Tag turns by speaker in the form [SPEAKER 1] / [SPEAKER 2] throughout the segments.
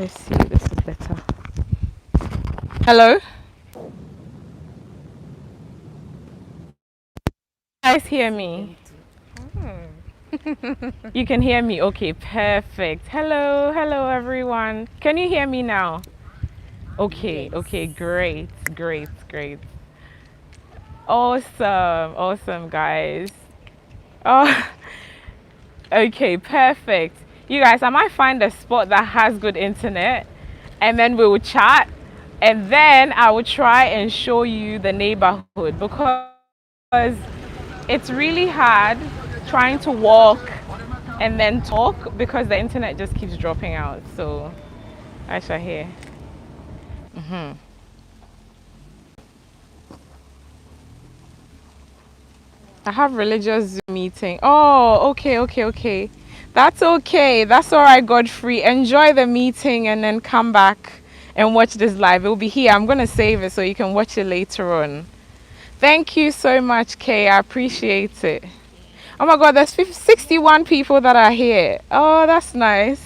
[SPEAKER 1] Let's see, this is better. Hello? You guys hear me? You can hear me? Okay, perfect. Hello everyone. Can you hear me now? Okay,
[SPEAKER 2] Yes.
[SPEAKER 1] okay, great. Awesome, guys. Oh, okay, perfect. You guys, I might find a spot that has good internet and then we will chat and then I will try and show you the neighborhood because it's really hard trying to walk and then talk because the internet just keeps dropping out. So, Aisha here. I have religious Zoom meeting. Oh, okay. That's okay. That's all right, Godfrey. Enjoy the meeting and then come back and watch this live. It will be here. I'm going to save it so you can watch it later on. Thank you so much, Kay. I appreciate it. Oh my God, there's 61 people that are here. Oh, that's nice.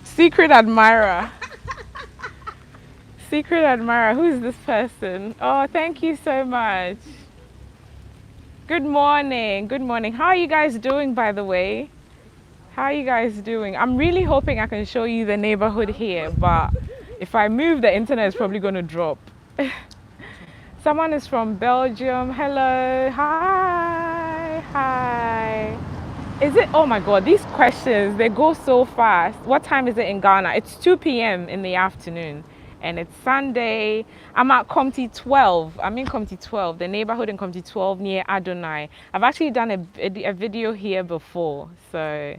[SPEAKER 1] Secret admirer. Secret admirer. Who is this person? Oh, thank you so much. Good morning. Good morning. How are you guys doing, by the way? How are you guys doing? I'm really hoping I can show you the neighborhood here, but if I move, the internet is probably going to drop. Someone is from Belgium. Hello. Hi. Is it? Oh my God, these questions, they go so fast. What time is it in Ghana? It's 2 p.m. in the afternoon and it's Sunday. I'm at Comty 12. I'm in Comty 12, the neighborhood in Comty 12 near Adonai. I've actually done a video here before. So,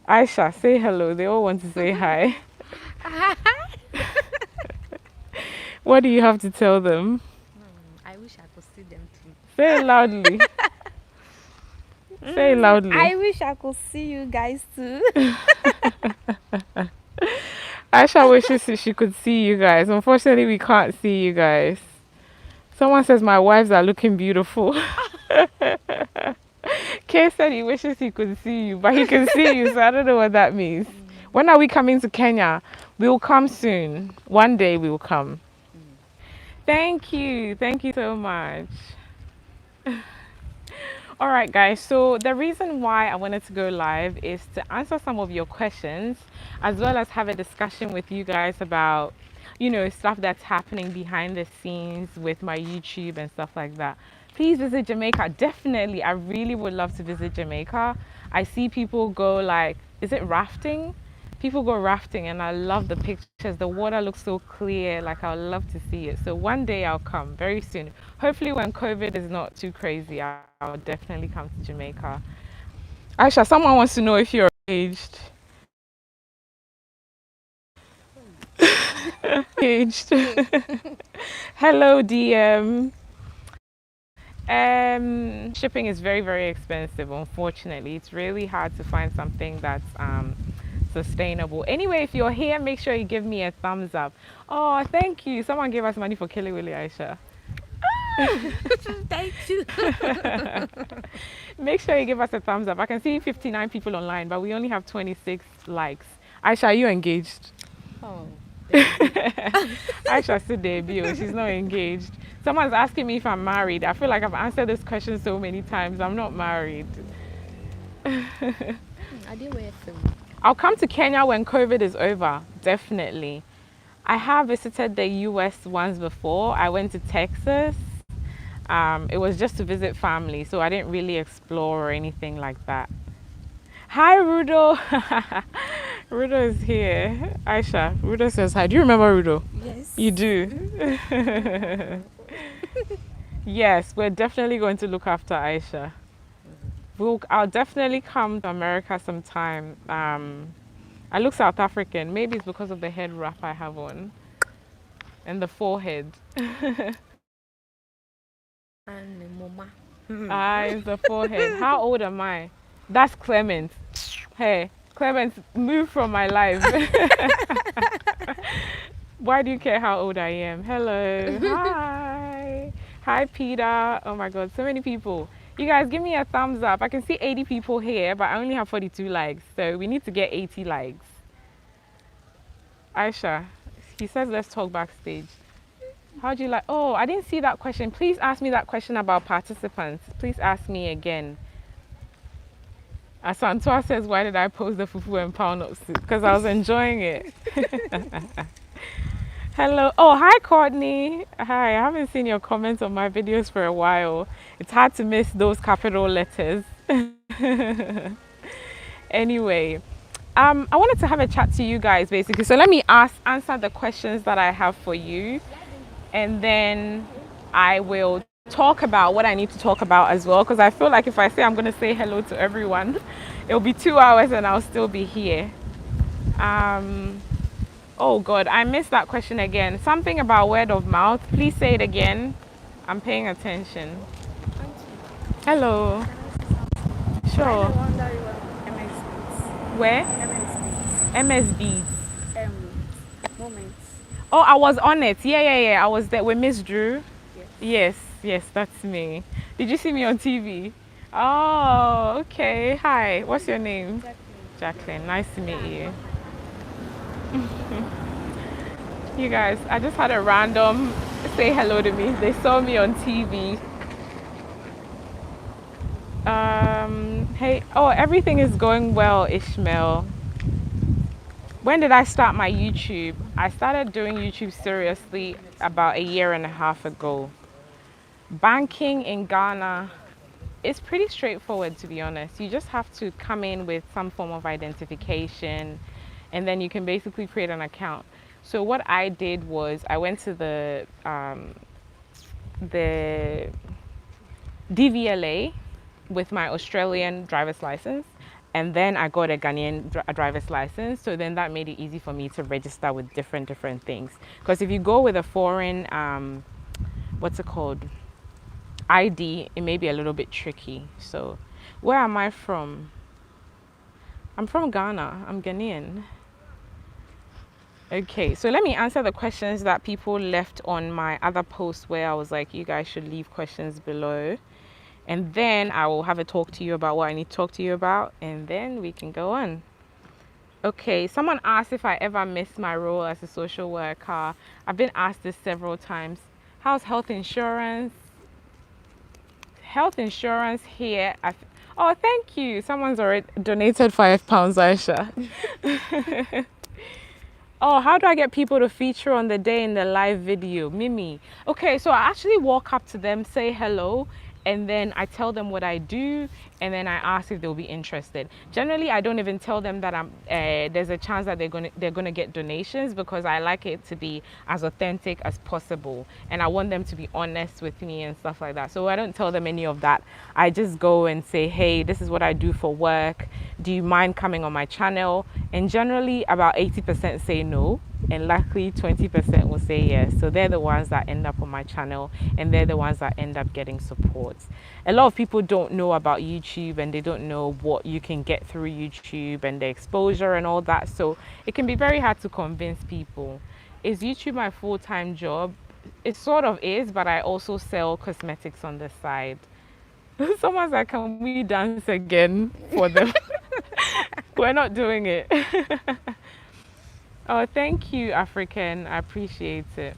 [SPEAKER 1] Aisha, say hello. They all want to say hi. What do you have to tell them?
[SPEAKER 2] I wish I could see them too.
[SPEAKER 1] Say it loudly. Say it loudly.
[SPEAKER 2] I wish I could see you guys too.
[SPEAKER 1] Aisha wishes she could see you guys. Unfortunately, we can't see you guys. Someone says my wives are looking beautiful. Kay said he wishes he could see you, but he can see you, so I don't know what that means. When are we coming to Kenya? We will come soon. One day we will come. Thank you. Thank you so much. All right, guys. So the reason why I wanted to go live is to answer some of your questions, as well as have a discussion with you guys about, stuff that's happening behind the scenes with my YouTube and stuff like that. Please visit Jamaica. Definitely, I really would love to visit Jamaica. I see people go like, is it rafting? People go rafting and I love the pictures. The water looks so clear. Like I would love to see it. So one day I'll come very soon. Hopefully when COVID is not too crazy, I'll definitely come to Jamaica. Aisha, someone wants to know if you're engaged. Engaged. Hello, DM. Shipping is very expensive. Unfortunately, it's really hard to find something that's sustainable. Anyway, if you're here, make sure you give me a thumbs up. Oh, thank you. Someone gave us money for Kelly Willie, Aisha.
[SPEAKER 2] Thank you.
[SPEAKER 1] Make sure you give us a thumbs up. I can see 59 people online, but we only have 26 likes. Aisha, are you engaged?
[SPEAKER 2] Oh,
[SPEAKER 1] Aisha said debut. She's not engaged. Someone's asking me if I'm married. I feel like I've answered this question so many times. I'm not married.
[SPEAKER 2] I didn't wear film.
[SPEAKER 1] I'll come to Kenya when COVID is over, definitely. I have visited the US once before. I went to Texas. It was just to visit family, so I didn't really explore or anything like that. Hi, Rudo. Rudo is here. Aisha, Rudo says hi. Do you remember Rudo?
[SPEAKER 2] Yes.
[SPEAKER 1] You do? Yes, we're definitely going to look after Aisha. I'll definitely come to America sometime. I look South African. Maybe it's because of the head wrap I have on and the forehead.
[SPEAKER 2] And Mama.
[SPEAKER 1] It's the forehead. How old am I? That's Clement. Hey, Clement, move from my life. Why do you care how old I am? Hello. Hi. Hi, Peter. Oh my God, so many people. You guys, give me a thumbs up. I can see 80 people here, but I only have 42 likes. So we need to get 80 likes. Aisha, he says let's talk backstage. How do you like? Oh, I didn't see that question. Please ask me that question about participants. Please ask me again. Asantua says, why did I post the fufu and pound of soup? Because I was enjoying it. Hello. Oh, hi, Courtney. Hi. I haven't seen your comments on my videos for a while. It's hard to miss those capital letters. Anyway, I wanted to have a chat to you guys basically. So let me answer the questions that I have for you, and then I will talk about what I need to talk about as well. Because I feel like if I say I'm going to say hello to everyone, it'll be 2 hours and I'll still be here. Oh God, I missed that question again. Something about word of mouth. Please say it again. I'm paying attention.
[SPEAKER 2] Auntie,
[SPEAKER 1] Hello.
[SPEAKER 2] can I say something? Why
[SPEAKER 1] Sure.
[SPEAKER 2] no wonder you are MSBs?
[SPEAKER 1] Where?
[SPEAKER 2] MSBs.
[SPEAKER 1] MSBs.
[SPEAKER 2] Moments.
[SPEAKER 1] Oh, I was on it. Yeah. I was there with Miss Drew.
[SPEAKER 2] Yes.
[SPEAKER 1] Yes, that's me. Did you see me on TV? Oh, okay. Hi. What's your name?
[SPEAKER 2] Jacqueline.
[SPEAKER 1] Jacqueline. Nice to meet you. You guys, I just had a random say hello to me. They saw me on TV. Hey, oh, everything is going well, Ishmael. When did I start my YouTube? I started doing YouTube seriously about a year and a half ago. Banking in Ghana is pretty straightforward, to be honest. You just have to come in with some form of identification, and then you can basically create an account. So what I did was I went to the DVLA with my Australian driver's license, and then I got a Ghanaian driver's license. So then that made it easy for me to register with different things. Because if you go with a foreign, what's it called, ID, it may be a little bit tricky. So, where am I from? I'm from Ghana. I'm Ghanaian. Okay, so let me answer the questions that people left on my other post where I was like, you guys should leave questions below. And then I will have a talk to you about what I need to talk to you about, and then we can go on. Okay, someone asked if I ever missed my role as a social worker. I've been asked this several times. How's health insurance? Health insurance here. Oh, thank you. Someone's already donated £5, Aisha. Oh, how do I get people to feature on the day in the live video? Mimi. Okay, so I actually walk up to them, say hello, and then I tell them what I do, and then I ask if they'll be interested. Generally, I don't even tell them that there's a chance that they're gonna get donations, because I like it to be as authentic as possible, and I want them to be honest with me and stuff like that. So I don't tell them any of that. I just go and say, hey, this is what I do for work. Do you mind coming on my channel? And generally, about 80% say no, and luckily 20% will say yes. So they're the ones that end up on my channel, and they're the ones that end up getting support. A lot of people don't know about YouTube, and they don't know what you can get through YouTube and the exposure and all that. So it can be very hard to convince people. Is YouTube my full-time job? It sort of is, but I also sell cosmetics on the side. Someone's like, can we dance again for them? We're not doing it. Oh, thank you, African. I appreciate it.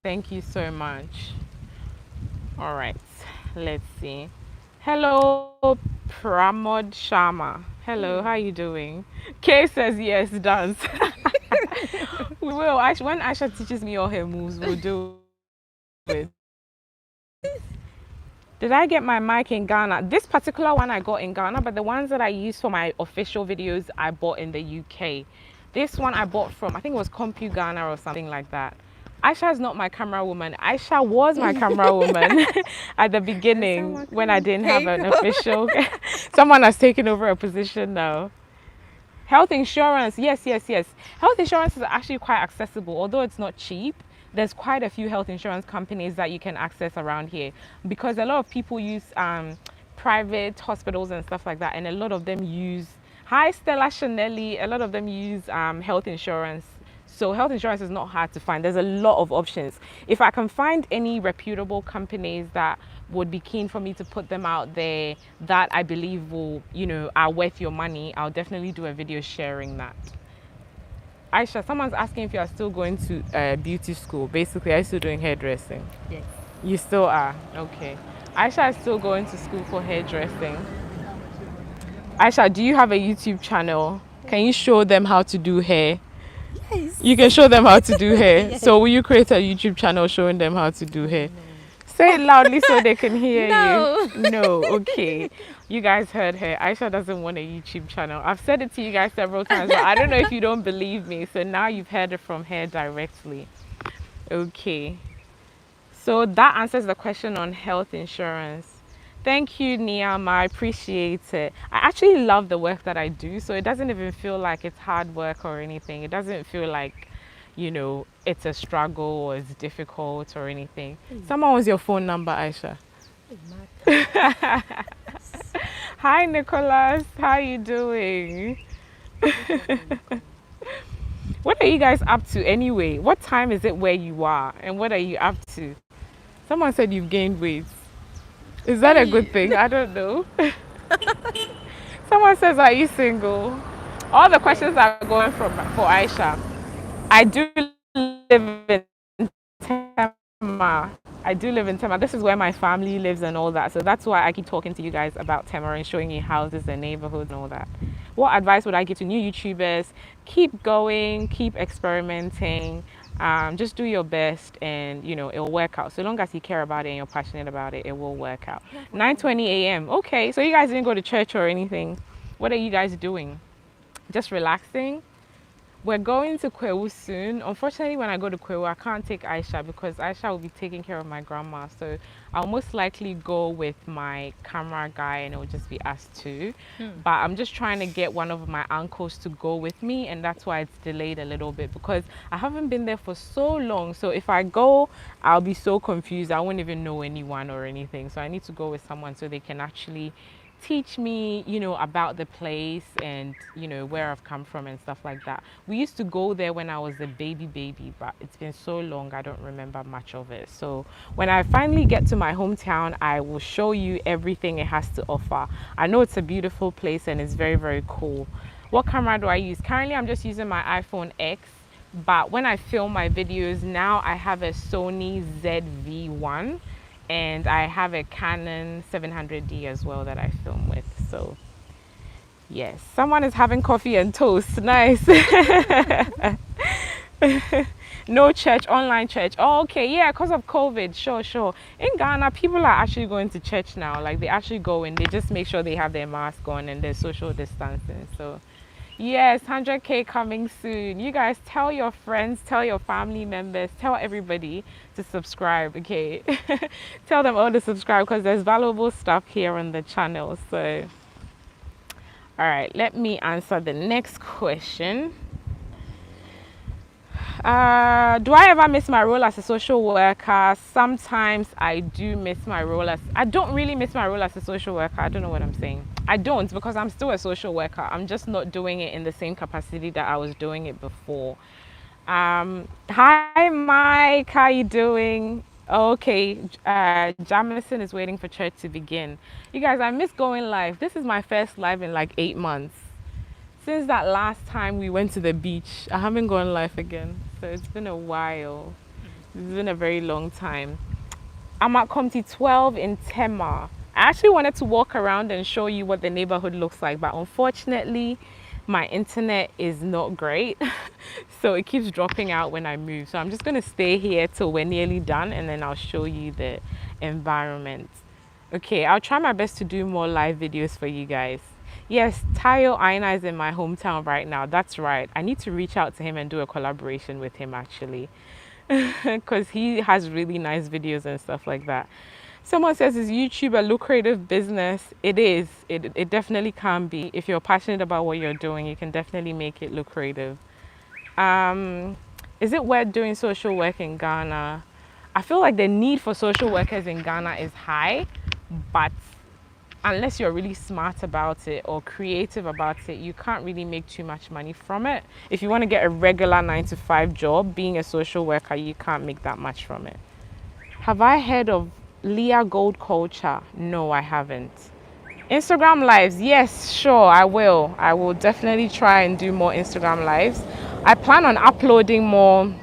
[SPEAKER 1] Thank you so much. All right, let's see. Hello, Pramod Sharma. Hello, how you doing? Kay says yes, dance. We will. When Aisha teaches me all her moves, we'll do it. Did I get my mic in Ghana? This particular one I got in Ghana, but the ones that I use for my official videos, I bought in the UK. This one I bought from, I think it was Compu Ghana or something like that. Aisha is not my camera woman. Aisha was my camera woman at the beginning when I didn't have an official. Someone has taken over a position now. Health insurance, yes. Health insurance is actually quite accessible, although it's not cheap. There's quite a few health insurance companies that you can access around here, because a lot of people use private hospitals and stuff like that, and a lot of them use, hi Stella Chanelli, a lot of them use health insurance. So health insurance is not hard to find. There's a lot of options. If I can find any reputable companies that would be keen for me to put them out there that I believe will, are worth your money, I'll definitely do a video sharing that. Aisha, someone's asking if you are still going to beauty school. Basically, are you still doing hairdressing?
[SPEAKER 3] Yes.
[SPEAKER 1] You still are? Okay. Aisha is still going to school for hairdressing. Aisha, do you have a YouTube channel? Can you show them how to do hair?
[SPEAKER 3] Yes.
[SPEAKER 1] You can show them how to do hair.
[SPEAKER 3] Yes.
[SPEAKER 1] So will you create a YouTube channel showing them how to do hair?
[SPEAKER 3] No.
[SPEAKER 1] Say it loudly so they can hear
[SPEAKER 3] No.
[SPEAKER 1] you. No, okay. You guys heard her. Aisha doesn't want a YouTube channel. I've said it to you guys several times, but I don't know if you don't believe me. So now you've heard it from her directly. Okay. So that answers the question on health insurance. Thank you, Niama. I appreciate it. I actually love the work that I do, so it doesn't even feel like it's hard work or anything. It doesn't feel like, it's a struggle or it's difficult or anything. Someone wants your phone number, Aisha. Hi, Nicholas. How you doing? What are you guys up to anyway? What time is it where you are? And what are you up to? Someone said you've gained weight. Is that a good thing? I don't know. Someone says, are you single? All the questions are going for Aisha. I do live in Tema. I do live in Tema. This is where my family lives and all that. So that's why I keep talking to you guys about Tema and showing you houses and neighborhoods and all that. What advice would I give to new YouTubers? Keep going, keep experimenting. Just do your best and it'll work out. So long as you care about it and you're passionate about it, it will work out. 9:20 a.m. Okay, so you guys didn't go to church or anything. What are you guys doing? Just relaxing? We're going to Kwewu soon. Unfortunately, when I go to Kwewu, I can't take Aisha because Aisha will be taking care of my grandma. So I'll most likely go with my camera guy and it will just be us two. But I'm just trying to get one of my uncles to go with me, and that's why it's delayed a little bit because I haven't been there for so long. So if I go, I'll be so confused. I won't even know anyone or anything. So I need to go with someone so they can actually teach me, about the place and, where I've come from and stuff like that. We used to go there when I was a baby, but it's been so long, I don't remember much of it. So when I finally get to my hometown, I will show you everything it has to offer. I know it's a beautiful place and it's very, very cool. What camera do I use? Currently, I'm just using my iPhone X. But when I film my videos now, I have a Sony ZV-1 and I have a Canon 700D as well that I film with. So yes, someone is having coffee and toast. Nice. No church, online church. Oh, okay, yeah, because of COVID. Sure. In Ghana, people are actually going to church now. Like they actually go and they just make sure they have their mask on and their social distancing. So yes, 100K coming soon. You guys tell your friends, tell your family members, tell everybody to subscribe, okay? Tell them all to subscribe because there's valuable stuff here on the channel. So, all right, let me answer the next question. Do I ever miss my role as a social worker? Sometimes I do miss my role I don't really miss my role as a social worker. I don't know what I'm saying. I don't because I'm still a social worker. I'm just not doing it in the same capacity that I was doing it before. Hi Mike, how you doing? Okay, Jamison is waiting for church to begin. You guys, I miss going live. This is my first live in like 8 months. Since that last time we went to the beach, I haven't gone live again. So it's been a while. It's been a very long time. I'm at Comty 12 in Tema. I actually wanted to walk around and show you what the neighborhood looks like, but unfortunately, my internet is not great. So it keeps dropping out when I move. So I'm just going to stay here till we're nearly done and then I'll show you the environment. Okay, I'll try my best to do more live videos for you guys. Yes, Tayo Aina is in my hometown right now. That's right. I need to reach out to him and do a collaboration with him actually. Because he has really nice videos and stuff like that. Someone says, is YouTube a lucrative business? It is. It definitely can be. If you're passionate about what you're doing, you can definitely make it lucrative. Is it worth doing social work in Ghana? I feel like the need for social workers in Ghana is high, but unless you're really smart about it or creative about it, you can't really make too much money from it. If you want to get a regular 9-to-5 job, being a social worker, you can't make that much from it. Have I heard of Leah Gold Culture? No, I haven't. Instagram lives, yes, sure, I will. I will definitely try and do more Instagram lives. I plan on uploading more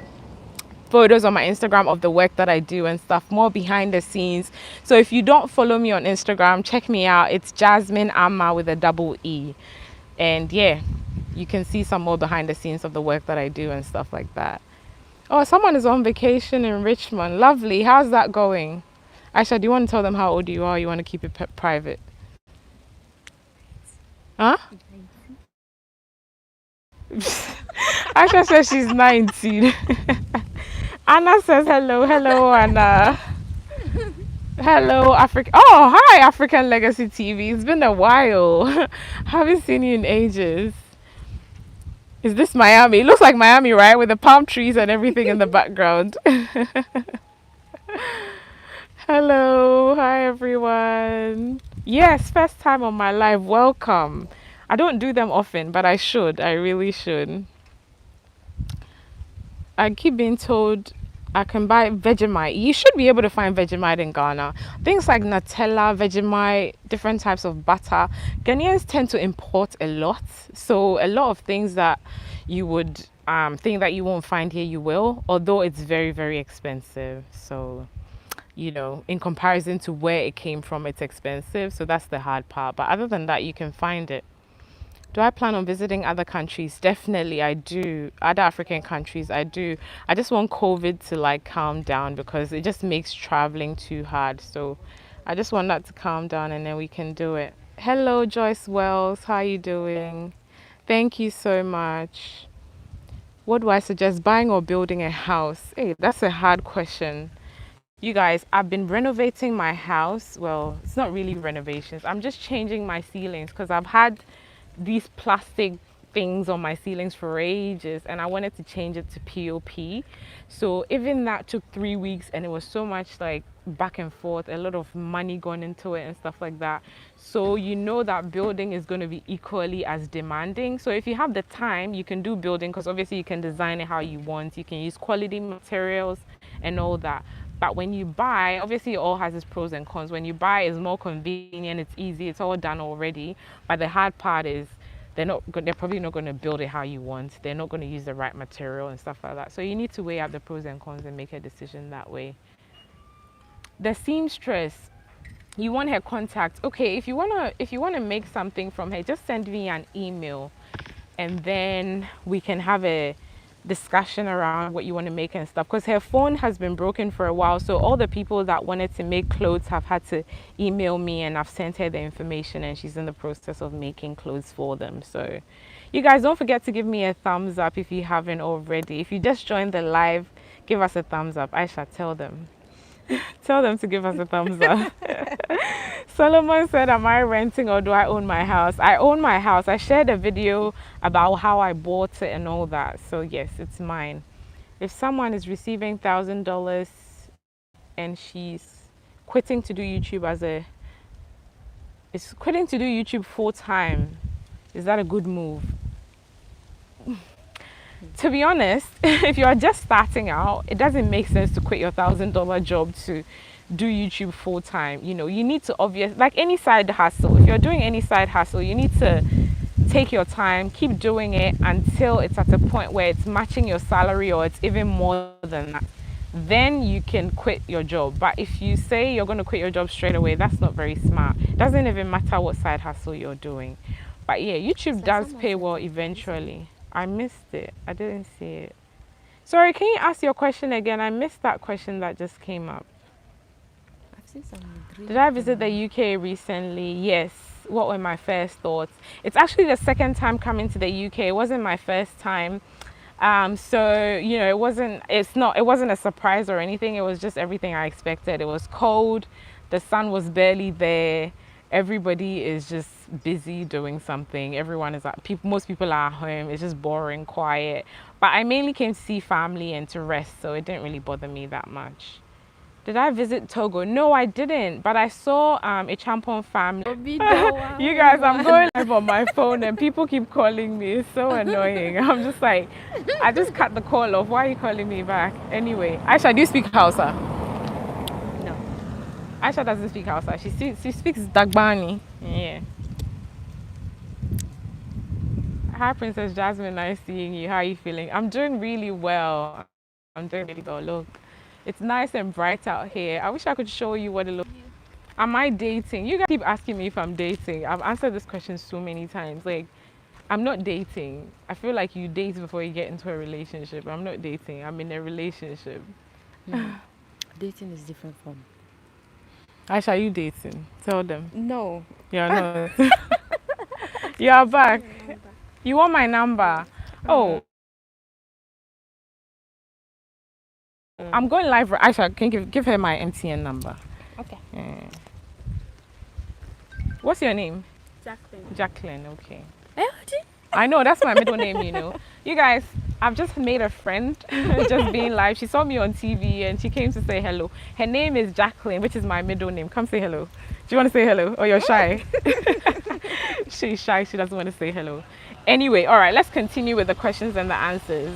[SPEAKER 1] photos on my Instagram of the work that I do and stuff, more behind the scenes. So if you don't follow me on Instagram, check me out. It's Jasmine Ama with a double E. And yeah, you can see some more behind the scenes of the work that I do and stuff like that. Oh, someone is on vacation in Richmond. Lovely. How's that going? Aisha, do you want to tell them how old you are? Or you want to keep it private? Huh? Aisha says she's 19. Anna says hello. Hello, Anna. Hello, Africa. Oh, hi, African Legacy TV. It's been a while. Haven't seen you in ages. Is this Miami? It looks like Miami, right? With the palm trees and everything in the background. Hello. Hi, everyone. Yes, first time on my live. Welcome. I don't do them often, but I should. I really should. I keep being told I can buy Vegemite. You should be able to find Vegemite in Ghana. Things like Nutella, Vegemite, different types of butter. Ghanaians tend to import a lot. So a lot of things that you would think that you won't find here, you will. Although it's very, very expensive. So, in comparison to where it came from, it's expensive. So that's the hard part. But other than that, you can find it. Do I plan on visiting other countries? Definitely, I do. Other African countries, I do. I just want COVID to like calm down because it just makes traveling too hard. So I just want that to calm down and then we can do it. Hello, Joyce Wells. How are you doing? Thank you so much. What do I suggest, buying or building a house? Hey, that's a hard question. You guys, I've been renovating my house. Well, it's not really renovations. I'm just changing my ceilings because I've had these plastic things on my ceilings for ages and I wanted to change it to POP. So even that took 3 weeks and it was so much like back and forth, a lot of money going into it and stuff like that. So that building is going to be equally as demanding. So if you have the time, you can do building because obviously you can design it how you want. You can use quality materials and all that. But when you buy, obviously it all has its pros and cons. When you buy, it's more convenient, it's easy, it's all done already. But the hard part is they're probably not going to build it how you want. They're not going to use the right material and stuff like that. So you need to weigh up the pros and cons and make a decision that way. The seamstress, you want her contact. Okay, if you wanna make something from her, just send me an email, and then we can have a discussion around what you want to make and stuff, because her phone has been broken for a while, so all the people that wanted to make clothes have had to email me, and I've sent her the information and she's in the process of making clothes for them. So you guys, don't forget to give me a thumbs up if you haven't already. If you just joined the live, give us a thumbs up. I shall tell them tell them to give us a thumbs up. Solomon said, am I renting or do I own my house? I own my house. I shared a video about how I bought it and all that. So yes, it's mine. If someone is receiving $1,000 and she's quitting to do YouTube quitting to do YouTube full time, is that a good move? To be honest, if you are just starting out, it doesn't make sense to quit your $1,000 job to do YouTube full time. You need to like any side hustle. If you're doing any side hustle, you need to take your time, keep doing it until it's at a point where it's matching your salary or it's even more than that. Then you can quit your job. But if you say you're going to quit your job straight away, that's not very smart. It doesn't even matter what side hustle you're doing. But yeah, YouTube does pay well eventually. I missed it. I didn't see it. Sorry, can you ask your question again? I missed that question that just came up.
[SPEAKER 2] I've seen some.
[SPEAKER 1] Did I visit the UK recently? Yes. What were my first thoughts? It's actually the second time coming to the UK. It wasn't my first time. So it wasn't a surprise or anything. It was just everything I expected. It was cold. The sun was barely there. Everybody is just busy doing something. Everyone is most people are at home. It's just boring, quiet. But I mainly came to see family and to rest, so it didn't really bother me that much. Did I visit Togo? No, I didn't. But I saw a Champon family. You guys, I'm going live on my phone and people keep calling me. It's so annoying. I'm just like, I just cut the call off. Why are you calling me back? Anyway, Aisha, do you speak Hausa?
[SPEAKER 2] No.
[SPEAKER 1] Aisha doesn't speak Hausa. She speaks Dagbani. Yeah. Hi, Princess Jasmine. Nice seeing you. How are you feeling? I'm doing really well. I'm doing really well. Look, it's nice and bright out here. I wish I could show you what it looks. Am I dating? You guys keep asking me if I'm dating. I've answered this question so many times. Like, I'm not dating. I feel like you date before you get into a relationship. I'm not dating. I'm in a relationship.
[SPEAKER 2] Dating is different from.
[SPEAKER 1] Aisha, are you dating? Tell them.
[SPEAKER 2] No.
[SPEAKER 1] You're not. You are back. You want my number? Oh, I'm going live. Aisha, can you give her my MTN number?
[SPEAKER 2] Okay.
[SPEAKER 1] What's your name?
[SPEAKER 3] Jacqueline.
[SPEAKER 1] Jacqueline. Okay.
[SPEAKER 2] Eh,
[SPEAKER 1] I know that's my middle name. You know. You guys, I've just made a friend. Just being live. She saw me on TV and she came to say hello. Her name is Jacqueline, which is my middle name. Come say hello. Do you want to say hello? Or you're shy? She's shy. She doesn't want to say hello. Anyway, all right. Let's continue with the questions and the answers.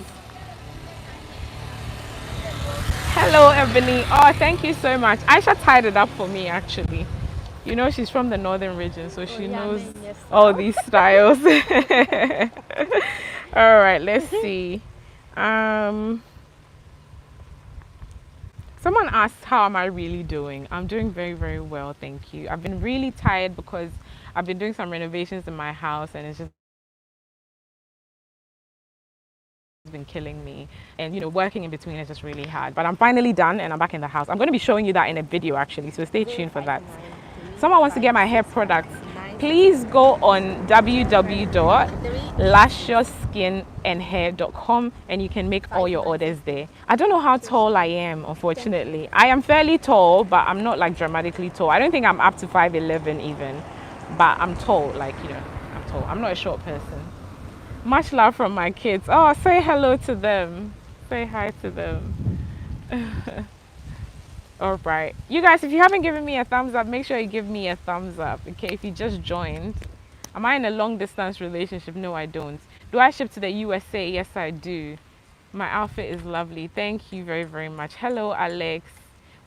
[SPEAKER 1] Hello, Ebony. Oh, thank you so much. Aisha tied it up for me, actually. You know, she's from the northern region, so she knows all these styles. All right, let's see. Someone asked, how am I really doing? I'm doing very, very well, thank you. I've been really tired because I've been doing some renovations in my house and it's just been killing me, and you know, working in between is just really hard, but I'm finally done and I'm back in the house. I'm going to be showing you that in a video actually, so stay tuned for that. Someone wants to get my hair products. Please go on www.lasciouskinandhair.com and you can make all your orders there. I don't know how tall I am, unfortunately. I am fairly tall, but I'm not like dramatically tall. I don't think I'm up to 5'11" even, but I'm tall, like, you know, I'm tall. I'm not a short person. Much love from my kids. Oh, say hello to them. Say hi to them. All right. You guys, if you haven't given me a thumbs up, make sure you give me a thumbs up. Okay, if you just joined. Am I in a long distance relationship? No, I don't. Do I ship to the USA? Yes, I do. My outfit is lovely. Thank you very, very much. Hello, Alex.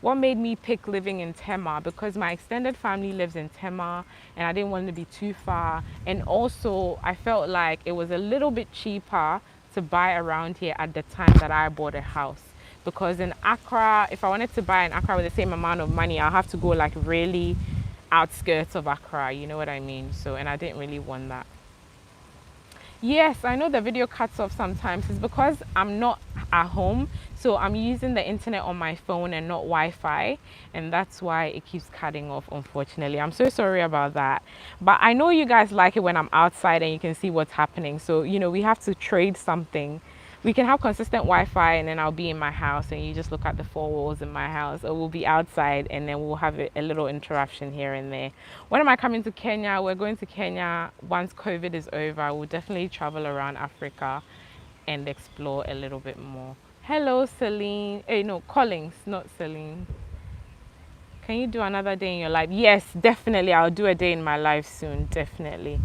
[SPEAKER 1] What made me pick living in Tema? Because my extended family lives in Tema and I didn't want to be too far. And also I felt like it was a little bit cheaper to buy around here at the time that I bought a house. Because in Accra, if I wanted to buy in Accra with the same amount of money, I'll have to go like really outskirts of Accra, you know what I mean? So, and I didn't really want that. Yes, I know the video cuts off sometimes. It's because I'm not at home, so I'm using the internet on my phone and not Wi-Fi, and that's why it keeps cutting off, unfortunately. I'm so sorry about that, but I know you guys like it when I'm outside and you can see what's happening. So, you know, we have to trade something. We can have consistent Wi-Fi and then I'll be in my house and you just look at the four walls in my house, or we'll be outside and then we'll have a little interruption here and there. When am I coming to Kenya? We're going to Kenya once COVID is over. We'll definitely travel around Africa and explore a little bit more. Hello, Celine. Hey, no, Collins, not Celine. Can you do another day in your life? Yes, definitely. I'll do a day in my life soon, definitely.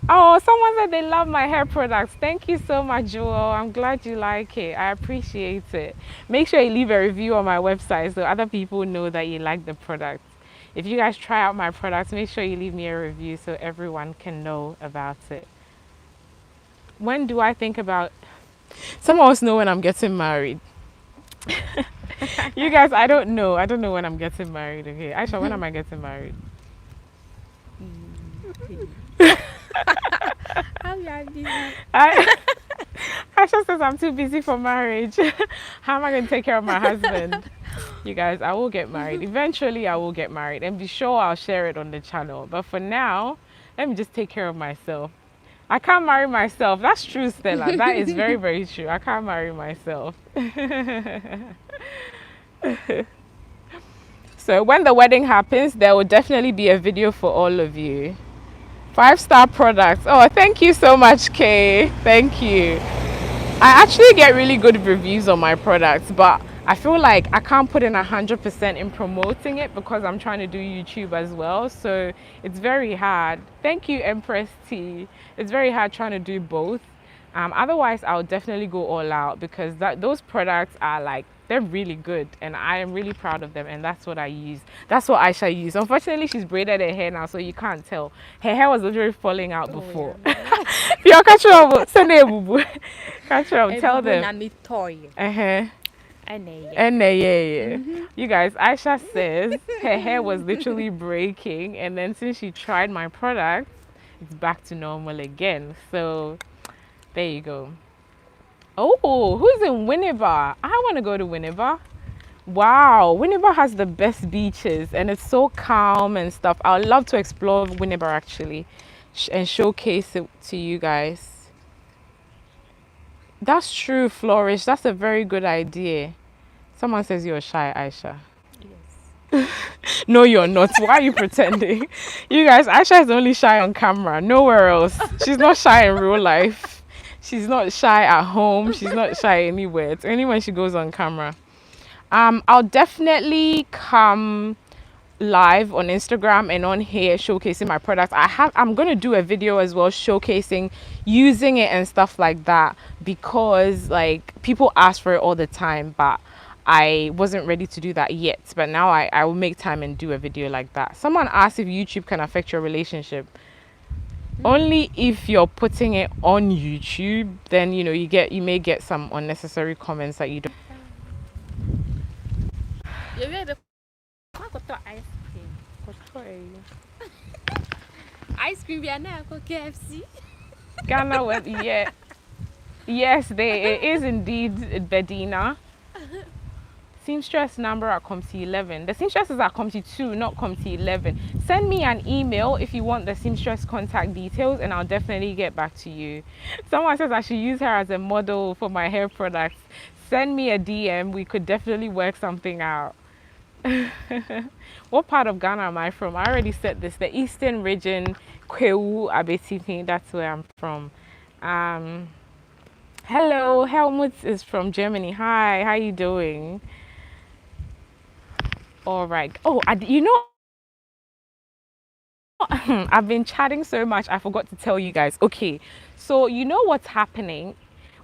[SPEAKER 1] Oh, someone said they love my hair products. Thank you so much, Joel. I'm glad you like it. I appreciate it. Make sure you leave a review on my website so other people know that you like the product. If you guys try out my products, make sure you leave me a review so everyone can know about it. When do I think about... Someone wants to know when I'm getting married. You guys, I don't know. I don't know when I'm getting married. Okay, Aisha, when am I getting married?
[SPEAKER 2] How you are busy?
[SPEAKER 1] Aisha says I'm too busy for marriage. How am I going to take care of my husband? You guys, I will get married. Eventually, I will get married. And be sure I'll share it on the channel. But for now, let me just take care of myself. I can't marry myself. That's true, Stella. That is very, very true. I can't marry myself. So when the wedding happens, there will definitely be a video for all of you. 5-star products. Oh, thank you so much, Kay. Thank you. I actually get really good reviews on my products, but I feel like I can't put in 100% in promoting it because I'm trying to do YouTube as well. So it's very hard. Thank you, Empress T. It's very hard trying to do both. Otherwise, I'll definitely go all out because those products are like They're really good, and I am really proud of them. And that's what I use. That's what Aisha used. Unfortunately, she's braided her hair now, so you can't tell. Her hair was literally falling out
[SPEAKER 2] Oh
[SPEAKER 1] before.
[SPEAKER 2] yeah.
[SPEAKER 1] Yeah, catch up. Send it, boo boo. Catch up. Tell
[SPEAKER 2] Everyone
[SPEAKER 1] them.
[SPEAKER 2] na me toy.
[SPEAKER 1] Uh-huh.
[SPEAKER 2] Yeah.
[SPEAKER 1] And yeah. You guys, Aisha says her hair was literally breaking, and then since she tried my product, it's back to normal again. So there you go. Oh, who's in Winneba? I want to go to Winneba. Wow, Winneba has the best beaches and it's so calm and stuff. I would love to explore Winneba actually and showcase it to you guys. That's true, Flourish. That's a very good idea. Someone says you're shy, Aisha.
[SPEAKER 2] Yes.
[SPEAKER 1] No, you're not. Why are you pretending? You guys, Aisha is only shy on camera, nowhere else. She's not shy in real life. She's not shy at home. She's not shy anywhere. It's only when she goes on camera. I'll definitely come live on Instagram and on here showcasing my products. I'm gonna do a video as well showcasing using it and stuff like that because like people ask for it all the time, but I wasn't ready to do that yet. But now I will make time and do a video like that. Someone asked if YouTube can affect your relationship. Only if you're putting it on YouTube, then you may get some unnecessary comments that you don't.
[SPEAKER 2] You will be ice cream. Ice cream we are now KFC.
[SPEAKER 1] Ghana web, yeah. Yes, it is indeed Bedina. Seamstress number at Comty 11. The seamstress is at Comty 2, not Comty 11. Send me an email if you want the seamstress contact details and I'll definitely get back to you. Someone says I should use her as a model for my hair products. Send me a DM. We could definitely work something out. What part of Ghana am I from? I already said this. The eastern region, Kwewu, Abetifi. That's where I'm from. Hello, Helmut is from Germany. Hi, how you doing? All right. Oh, I've been chatting so much, I forgot to tell you guys. Okay, so you know what's happening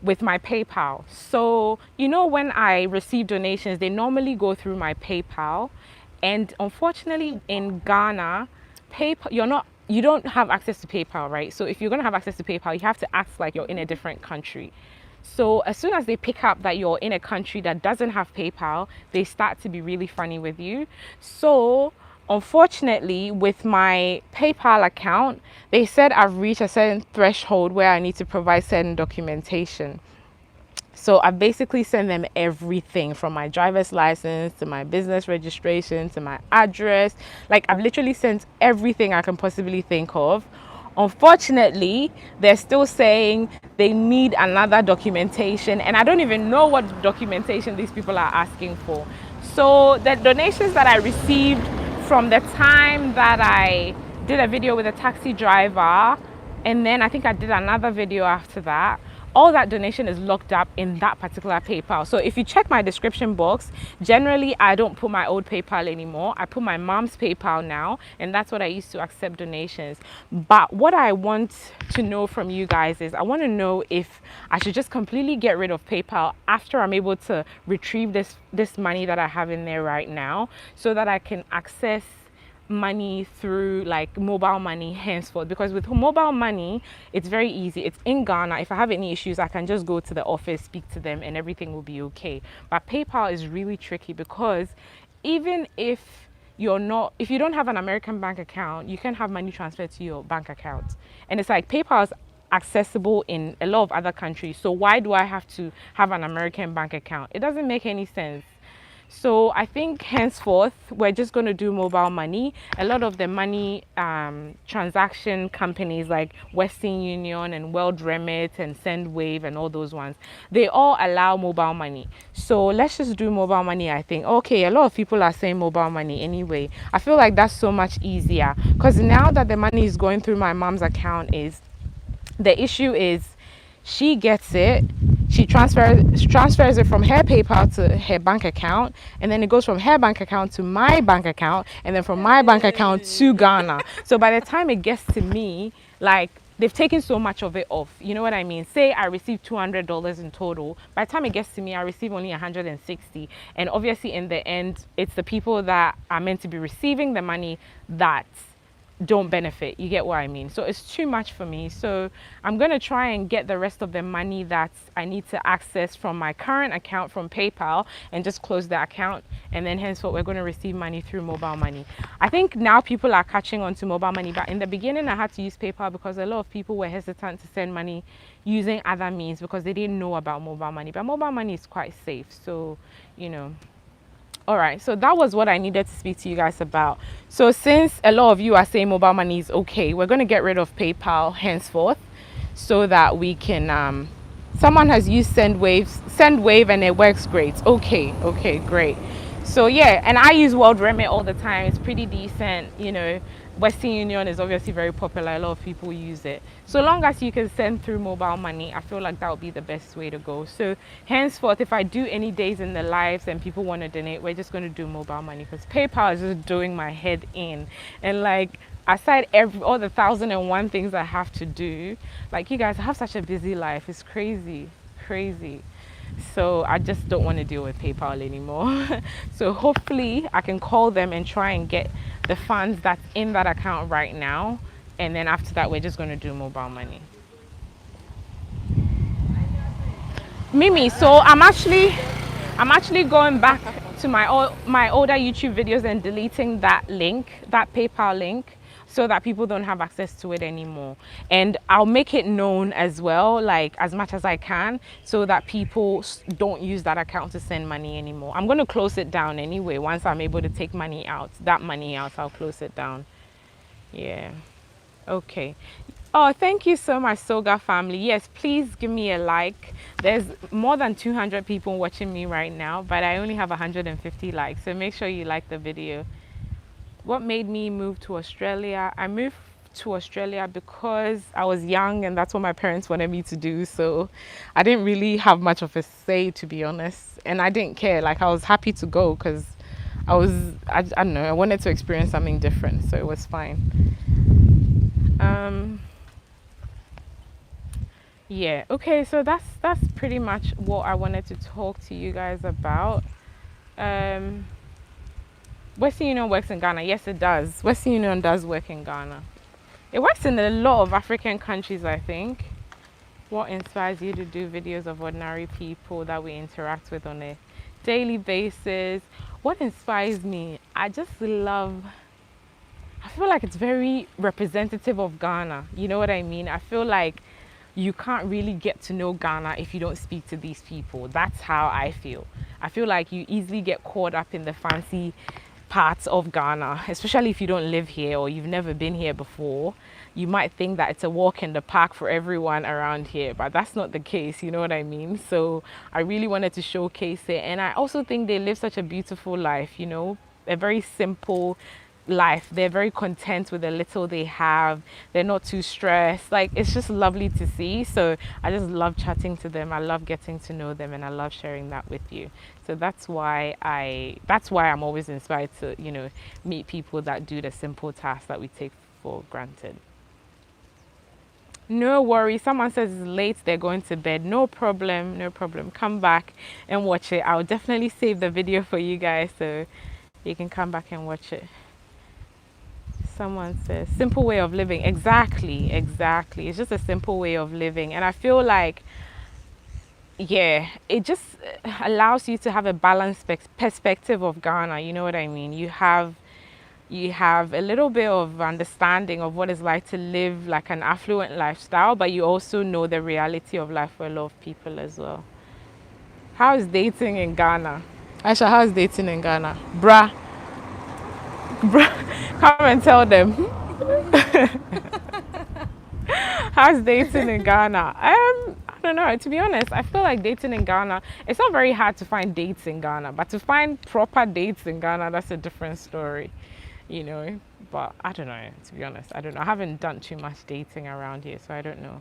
[SPEAKER 1] with my PayPal. So, when I receive donations, they normally go through my PayPal. And unfortunately, in Ghana, PayPal, you don't have access to PayPal, right? So if you're going to have access to PayPal, you have to act like you're in a different country. So as soon as they pick up that you're in a country that doesn't have PayPal, they start to be really funny with you. So unfortunately, with my PayPal account, they said I've reached a certain threshold where I need to provide certain documentation. So I basically send them everything from my driver's license to my business registration to my address. Like I've literally sent everything I can possibly think of. Unfortunately, they're still saying they need another documentation, and I don't even know what documentation these people are asking for. So the donations that I received from the time that I did a video with a taxi driver, and then I think I did another video after that, all that donation is locked up in that particular PayPal. So if you check my description box, generally I don't put my old PayPal anymore. I put my mom's PayPal now, and that's what I use to accept donations. But what I want to know from you guys is I want to know if I should just completely get rid of PayPal after I'm able to retrieve this money that I have in there right now, so that I can access money through like mobile money henceforth. Because with mobile money, it's very easy. It's in Ghana. If I have any issues, I can just go to the office, speak to them, and everything will be okay. But PayPal is really tricky because even if you don't have an American bank account, you can have money transferred to your bank account. And it's like PayPal is accessible in a lot of other countries. So why do I have to have an American bank account? It doesn't make any sense. So I think henceforth, we're just going to do mobile money. A lot of the money transaction companies like Western Union and World Remit and SendWave and all those ones, they all allow mobile money. So let's just do mobile money, I think. Okay, a lot of people are saying mobile money anyway. I feel like that's so much easier because now that the money is going through my mom's account, the issue is she gets it, she transfers it from her PayPal to her bank account, and then it goes from her bank account to my bank account, and then from my bank account to Ghana. So by the time it gets to me, like they've taken so much of it off. You know what I mean? Say I receive $200 in total. By the time it gets to me, I receive only 160. And obviously, in the end, it's the people that are meant to be receiving the money that don't benefit. You get what I mean? So it's too much for me. So I'm going to try and get the rest of the money that I need to access from my current account from PayPal and just close the account. And then henceforth, we're going to receive money through mobile money. I think now people are catching on to mobile money, but in the beginning, I had to use PayPal because a lot of people were hesitant to send money using other means because they didn't know about mobile money. But mobile money is quite safe. So, you know. All right, so that was what I needed to speak to you guys about. So since a lot of you are saying mobile money is okay, we're going to get rid of PayPal henceforth so that we can someone has used send wave and it works great. Okay, great. So yeah, and I use World Remit all the time. It's pretty decent, you know. Western Union is obviously very popular. A lot of people use it. So long as you can send through mobile money, I feel like that would be the best way to go. So henceforth, if I do any days in the lives and people want to donate, we're just going to do mobile money because PayPal is just doing my head in. And like, aside all the 1,001 things I have to do, like you guys have such a busy life. It's crazy. So I just don't want to deal with PayPal anymore. So hopefully I can call them and try and get the funds that's in that account right now. And then after that, we're just going to do mobile money. Mimi, so I'm actually going back to my older YouTube videos and deleting that link, that PayPal link, so that people don't have access to it anymore. And I'll make it known as well, like as much as I can, so that people don't use that account to send money anymore. I'm going to close it down anyway. Once I'm able to take money out, I'll close it down. Yeah. Okay. Oh, thank you so much, Soga family. Yes, please give me a like. There's more than 200 people watching me right now, but I only have 150 likes. So make sure you like the video. What made me move to Australia? I moved to Australia because I was young and that's what my parents wanted me to do. So I didn't really have much of a say, to be honest. And I didn't care. Like, I was happy to go because I don't know, I wanted to experience something different. So it was fine. Yeah, okay, so that's pretty much what I wanted to talk to you guys about. Western Union works in Ghana. Yes, it does. Western Union does work in Ghana. It works in a lot of African countries, I think. What inspires you to do videos of ordinary people that we interact with on a daily basis? What inspires me? I feel like it's very representative of Ghana. You know what I mean? I feel like you can't really get to know Ghana if you don't speak to these people. That's how I feel. I feel like you easily get caught up in the fancy parts of Ghana, especially if you don't live here or you've never been here before. You might think that it's a walk in the park for everyone around here, but that's not the case, you know what I mean? So I really wanted to showcase it. And I also think they live such a beautiful life, you know, a very simple life. They're very content with the little they have. They're not too stressed. Like, it's just lovely to see. So I just love chatting to them. I love getting to know them, and I love sharing that with you. So that's why I'm always inspired to, you know, meet people that do the simple tasks that we take for granted. No worry. Someone says it's late, they're going to bed. No problem. Come back and watch it. I'll definitely save the video for you guys so you can come back and watch it. Someone says simple way of living. Exactly. It's just a simple way of living, and I feel like, yeah, it just allows you to have a balanced perspective of Ghana. You know what I mean? You have a little bit of understanding of what it's like to live like an affluent lifestyle, but you also know the reality of life for a lot of people as well. How is dating in Ghana? Aisha, how is dating in Ghana? Bruh, come and tell them. How's dating in Ghana? I don't know. To be honest, I feel like dating in Ghana, it's not very hard to find dates in Ghana, but to find proper dates in Ghana, that's a different story, you know. But I don't know. To be honest, I don't know. I haven't done too much dating around here, so I don't know.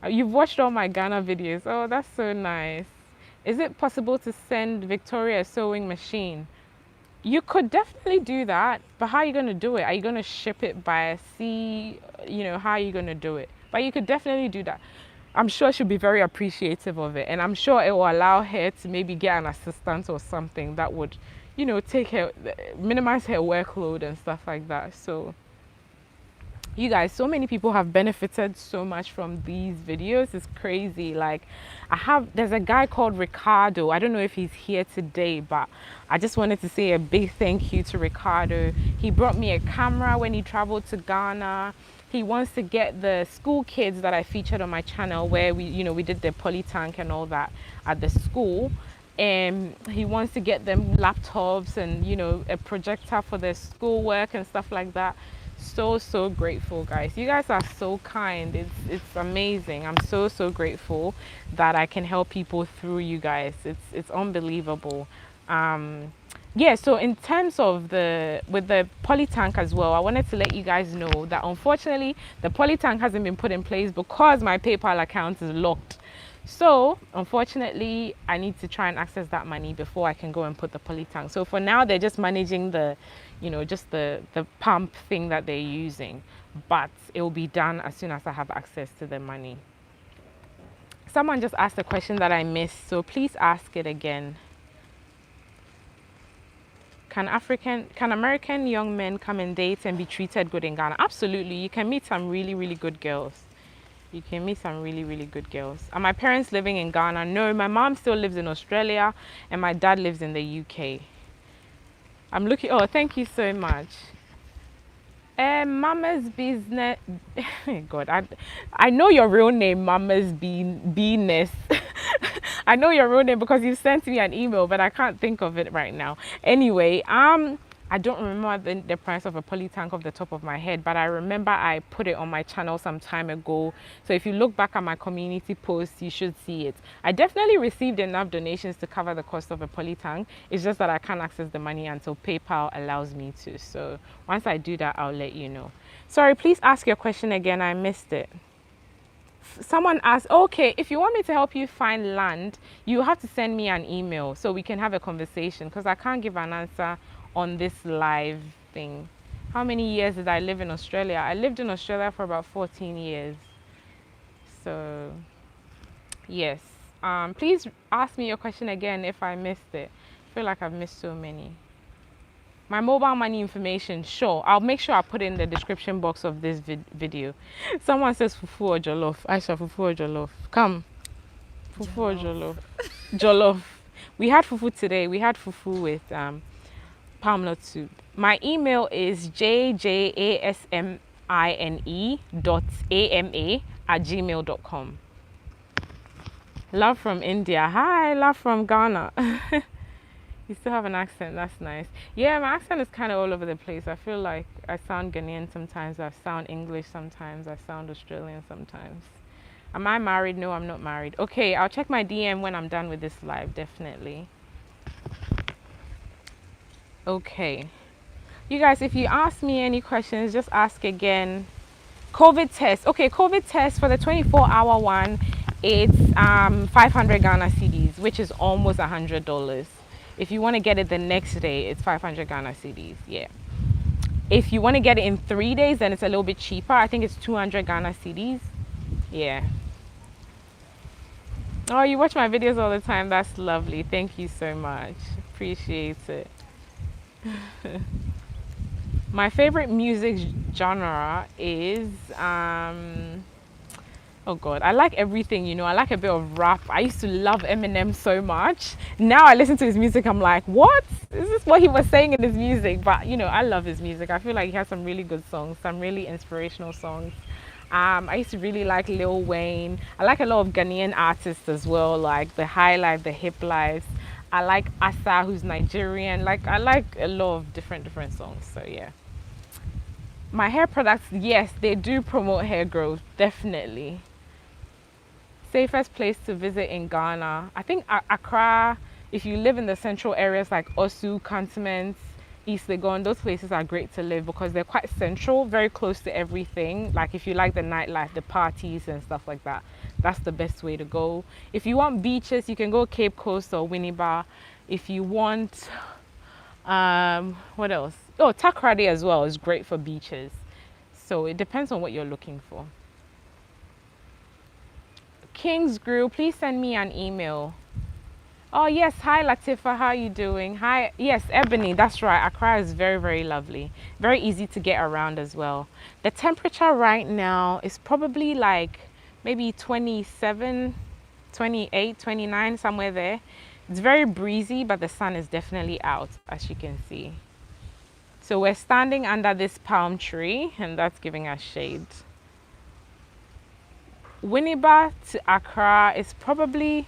[SPEAKER 1] You've watched all my Ghana videos. Oh, that's so nice. Is it possible to send Victoria a sewing machine? You could definitely do that, but how are you going to do it? Are you going to ship it by sea? You know, how are you going to do it? But you could definitely do that. I'm sure she'll be very appreciative of it, and I'm sure it will allow her to maybe get an assistant or something that would, take her, minimize her workload and stuff like that. So you guys, so many people have benefited so much from these videos. It's crazy. Like, there's a guy called Ricardo. I don't know if he's here today, but I just wanted to say a big thank you to Ricardo. He brought me a camera when he traveled to Ghana. He wants to get the school kids that I featured on my channel, where we did the poly tank and all that at the school, and he wants to get them laptops and a projector for their schoolwork and stuff like that. So grateful, guys. You guys are so kind. It's amazing. I'm so grateful that I can help people through you guys. It's unbelievable. Yeah, so in terms of with the poly tank as well, I wanted to let you guys know that unfortunately the poly tank hasn't been put in place because my PayPal account is locked. So unfortunately, I need to try and access that money before I can go and put the poly tank. So for now, they're just managing just the pump thing that they're using, but it will be done as soon as I have access to the money. Someone just asked a question that I missed, so please ask it again. Can American young men come and date and be treated good in Ghana? Absolutely. You can meet some really good girls. You can meet some really good girls. Are my parents living in Ghana? No, my mom still lives in Australia and my dad lives in the UK. I'm looking. Oh, thank you so much. Mama's business. God, I know your real name, Mama's Beeness. I know your real name because you sent me an email, but I can't think of it right now. Anyway, I don't remember the price of a poly tank off the top of my head, but I remember I put it on my channel some time ago. So if you look back at my community posts, you should see it. I definitely received enough donations to cover the cost of a poly tank. It's just that I can't access the money until PayPal allows me to. So once I do that, I'll let you know. Sorry, please ask your question again. I missed it. Someone asked, okay, if you want me to help you find land, you have to send me an email so we can have a conversation, because I can't give an answer on this live thing. How many years did I live in Australia? I lived in Australia for about 14 years. So yes, please ask me your question again if I missed it. I feel like I've missed so many. My mobile money information, sure. I'll make sure I put it in the description box of this video. Someone says fufu or jollof. Aisha, fufu or jollof? Come. Fufu or jollof? Jollof. We had fufu today. We had fufu with palm nut soup. My email is jjasmine.ama@gmail.com. Love from India. Hi, love from Ghana. You still have an accent, that's nice. Yeah, my accent is kind of all over the place. I feel like I sound Ghanaian sometimes, I sound English sometimes, I sound Australian sometimes. Am I married? No, I'm not married. Okay, I'll check my DM when I'm done with this live, definitely. Okay. You guys, if you ask me any questions, just ask again. COVID test. Okay, COVID test for the 24-hour one, it's 500 Ghana cedis, which is almost $100. If you want to get it the next day, it's 500 Ghana cedis. Yeah. If you want to get it in 3 days, then it's a little bit cheaper. I think it's 200 Ghana cedis. Yeah. Oh, you watch my videos all the time. That's lovely. Thank you so much. Appreciate it. My favorite music genre is oh god, I like everything, I like a bit of rap. I used to love Eminem so much. Now I listen to his music, I'm like, what? Is this what he was saying in his music? But I love his music. I feel like he has some really good songs, some really inspirational songs. I used to really like Lil Wayne. I like a lot of Ghanaian artists as well, like the High Life, the Hip Lives. I like Asa, who's Nigerian. Like, I like a lot of different songs. So yeah. My hair products, yes, they do promote hair growth, definitely. Safest place to visit in Ghana, I think Accra. If you live in the central areas like Osu, Cantonment, East Legon, those places are great to live because they're quite central, very close to everything. Like if you like the nightlife, the parties and stuff like that, that's the best way to go. If you want beaches, you can go Cape Coast or Winneba. If you want, what else? Oh, Takoradi as well is great for beaches. So it depends on what you're looking for. King's Grill, please send me an email. Oh yes, hi Latifa, how are you doing? Hi, yes, Ebony, that's right. Accra is very, very lovely. Very easy to get around as well. The temperature right now is probably like maybe 27, 28, 29, somewhere there. It's very breezy, but the sun is definitely out, as you can see. So we're standing under this palm tree, and that's giving us shade. Winneba to Accra is probably